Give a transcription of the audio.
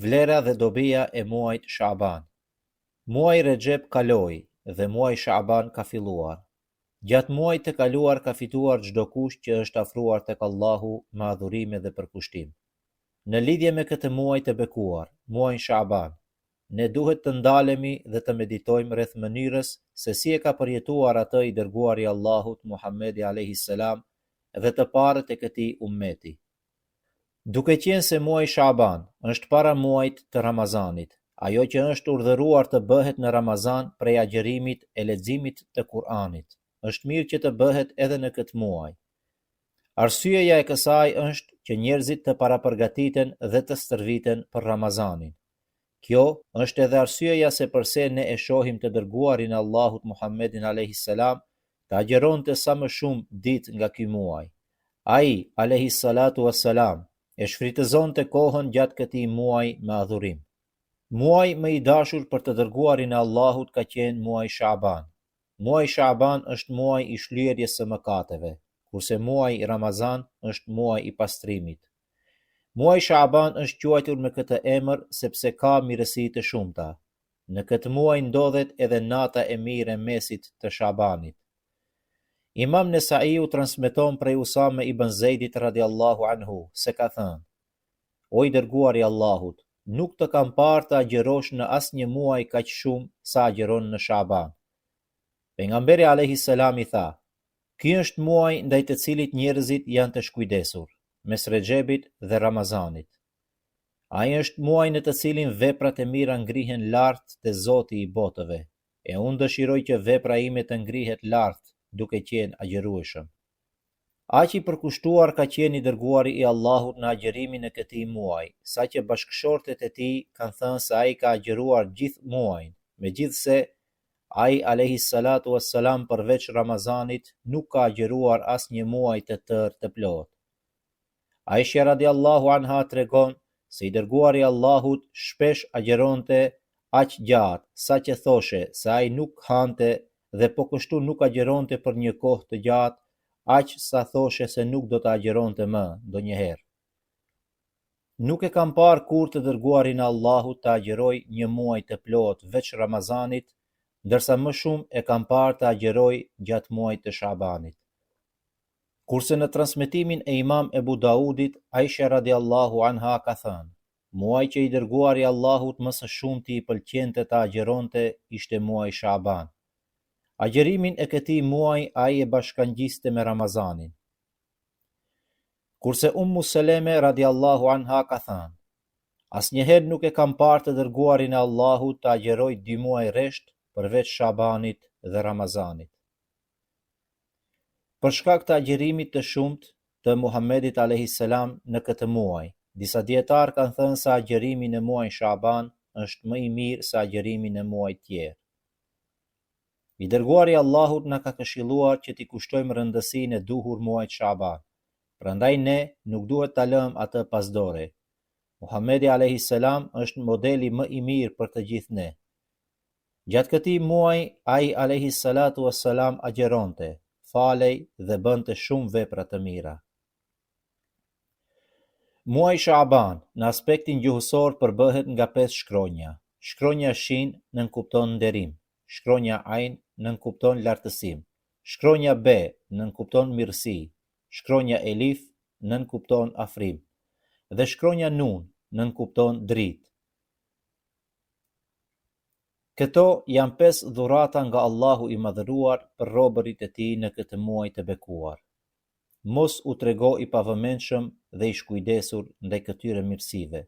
Vlera dhe dobia e muajit Shaban. Muaji Rexhep kaloi dhe muaji Shaban ka filluar. Gjatë muajit të kaluar ka fituar çdo kush që është afruar tek Allahu me adhurime dhe përkushtim. Në lidhje me këtë muaj të bekuar, muajin Shaban, ne duhet të ndalemi dhe të meditojmë rreth mënyrës se si e ka përjetuar atë i dërguari i Allahut Muhamedi alayhis salam dhe të parët e këtij ummeti. Duke qenë se muaji Shaban është para muajit të Ramazanit, ajo që është urdhëruar të bëhet në Ramazan prej agjerimit e leximit të Kur'anit, është mirë që të bëhet edhe në këtë muaj. Arsyeja e kësaj është që njerëzit të parapërgatiten dhe të stërviten për Ramazanin. Kjo është edhe arsyeja se përse ne e shohim të dërguarin e Allahut Muhammedin alayhis salam të agjeronte sa më shumë ditë nga ky muaj. Ai alayhis salatu wassalam e shfrytëzonte kohën gjatë këtij muaji me adhurim. Muaji më i dashur për të dërguarin e Allahut ka qenë muaji Shaban. Muaji Shaban është muaji i shlyerjes së mëkateve, kurse muaji Ramazan është muaji i pastrimit. Muaji Shaban është quajtur me këtë emër sepse ka mirësi të shumta. Në këtë muaj ndodhet edhe nata e mirë e mesit të Shabanit. Imam Nesaiu transmeton prej Usame ibn Zeidit radiallahu anhu se ka thënë: O i dërguari i Allahut, nuk të kam parë të agjerosh në asnjë muaj kaq shumë sa agjeron në Shaban. Pejgamberi alayhis salam i tha: Ky është muaj ndaj të cilit njerëzit janë të shkujdesur, mes Rexhebit dhe Ramazanit. Ai është muaj në të cilin veprat e mira ngrihen lart te Zoti i botëve, e unë dëshiroj që vepra ime të ngrihet lart duke qenë agjerueshëm. Aq i përkushtuar ka qenë i dërguari i Allahut në agjerimin e këtij muaji, saqë bashkëshortet e tij kanë thënë se ai ka agjeruar gjithë muajin, megjithse ai alayhis salatu wassalam përveç Ramazanit nuk ka agjeruar asnjë muaj të tërë të plot. Aisha radiallahu anha tregon se i dërguari i Allahut shpesh agjeronte aq gjatë, saqë thoshe se ai nuk hante dhe po kështu nuk agjeronte për një kohë të gjatë, aq sa thoshe se nuk do të agjeronte më ndonjëherë. Nuk e kam parë kur të dërguarin e Allahut të agjeroj një muaj të plot veç Ramazanit, ndërsa më shumë e kam parë të agjeroj gjatë muajit të Shabanit. Kurse në transmetimin e Imam Ebu Daudit, Aisha radiallahu anha ka thënë: Muaji që i dërguari i Allahut më së shumti i pëlqente të agjeronte ishte muaji Shaban. Agjerimin e këtij muaji ai e bashkangjiste me Ramazanin. Kurse Ummu Seleme radiallahu anha ka thënë: Asnjëherë nuk e kam parë të dërguarin e Allahut të agjeroj 2 muaj rresht përveç Shabanit dhe Ramazanit. Për shkak të agjerimit të shumt të Muhammedit alayhis salam në këtë muaj, disa dietar kanë thënë se agjerimi në muajin Shaban është më i mirë se agjerimi në muajt tjerë. I dërguari i Allahut na ka këshilluar që t'i kushtojmë rëndësinë e duhur muajit Shaban. Prandaj ne nuk duhet ta lëmë atë pas dore. Muhamedi alayhis salam është modeli më i mirë për të gjithë ne. Gjatë këtij muaji ai alayhis salatu wassalam agjeronte, falej dhe bënte shumë vepra të mira. Muaji Shaban në aspektin gjuhësor përbëhet nga 5 shkronja. Shkronja Shin nënkupton nderim, shkronja Ain nënkupton lartësim, shkronja B nënkupton mirësi, shkronja Elif nënkupton afrim dhe shkronja Nun nënkupton dritë. Këto janë 5 dhurata nga Allahu i madhëruar për robërit e tij në këtë muaj të bekuar. Mos u trego i pavëmendshëm dhe i shkujdesur ndaj këtyre mirësive.